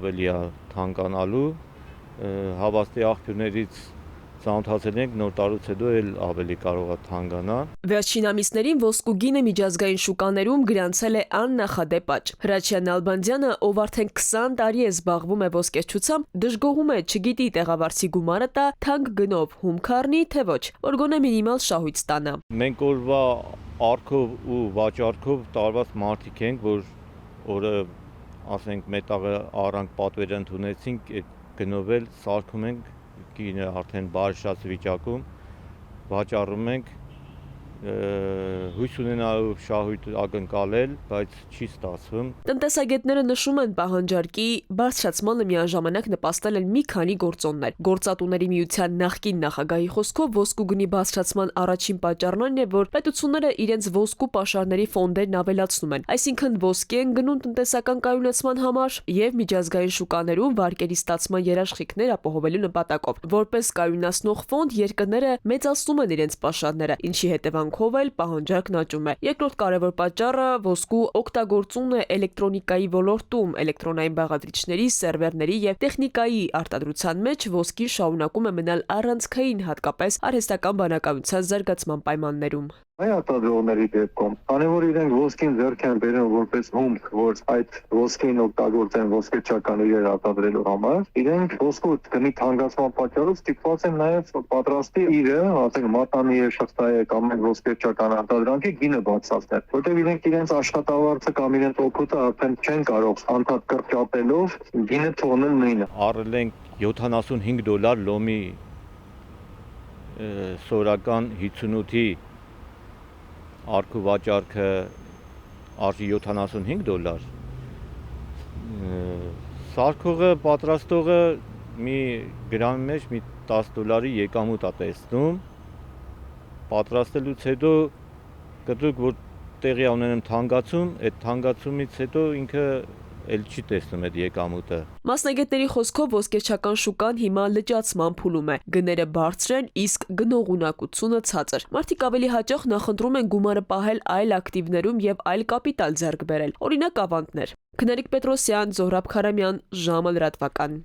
ավելի է թանկանալու, հավաստի աղբյուրներից ծանոթացել ենք, նոր տարուց հետո էլ ավելի կարող է թանկանալ։ Վերջին ամիսներին ոսկու գինը միջազգային շուկաներում գրանցել է աննախադեպ աճ։ Հրաչյա Նալբանդյանը, ով արդեն 20 տարի է զբաղվում է ոսկերչությամբ, դժգոհում է, չգիտի տեղավարձի գումարը տա թանկ գնով հումք առնի, թե ոչ, որ գոնե մինիմալ շահույթ ստանա։ Մենք օրվա արքով ու վաճառքով տարված մարդիկ ենք, որ օրը ասենք մետաղը առանք պատվեր ընդունեցինք, գնով էլ սարքում ենք, գինը արդեն բարշած վիճակում, վաճառում ենք, հույս ունենալու շահույթ ակնկալել, բայց չի ստացվում։ Տնտեսագետները նշում են պահանջարկի բարձրացմանը միաժամանակ նպաստել են մի քանի գործոններ։ Գործատուների միության նախկին նախագահի խոսքով ոսկու գնի բարձրացման առաջին պատճառն այն է, որ պետությունները իրենց ոսկու պաշարների ֆոնդերն ավելացնում են, այսինքն ոսկի են գնում տնտեսական կայունացման համար եւ միջազգային շուկաներում վարկերի ստացման երաշխիքներ ապահովելու նպատակով։ Որպես կայունացնող ֆոնդ երկրները մեծացնում են իրենց պաշարները, ինչի հետևանքով էլ պահանջարկն աճում է։ Երկրորդ կարևոր պատճառը ոսկու օգտագործումն է էլեկտրոնիկայի ոլորտում, էլեկտրոնային բաղադրիչների, սերվերների եւ տեխնիկայի արտադրության մեջ ոսկին շարունակում է մնալ առանցքային, հատկապես արհեստական բանականության զարգացման պայմաններում։ Արտադրողների դեպքում, քանի որ իրենք ոսկին ձեռք են բերում որպես հումք, որ այդ ոսկին օգտագործեն ոսկեչական իրեր արտադրելու համար, իրենք ոսկու գնի թանկացման պատճառով ստիպված են նաև պատրաստի իրը, ասենք մատանի է, շղթա է կամ ոսկեչական արտադրանքի գինը բարձրացնել, որտեղ իրենք իրենց աշխատավարձը կամ իրենց օգուտը արդեն չեն կարող անդադ կրճատելով գինը թողնել նույնը։ Առել ենք $75 լոմի սորական 58-ի արքու վաճառքը արժի $75, սարքողը, պատրաստողը մի գրամի մեջ մի $10 եկամուտ է տեսնում, պատրաստելուց հետո կտրուկ որ տեղի ունենում թանկացում, այդ թանկացումից հետո ինքը էլ չի տեսնում այդ եկամուտը։ Մասնագետների խոսքով ոսկերչական շուկան հիմա լճացման փուլում է, գները բարձր են, իսկ գնողունակությունը ցածր։ Մարդիկ ավելի հաճախ նախընտրում են գումարը պահել այլ ակտիվներում եւ այլ կապիտալ ձեռք բերել, օրինակ ավանդներ։ Քնարիկ Պետրոսյան, Զոհրաբ Քարամյան, ժամը լրատվական։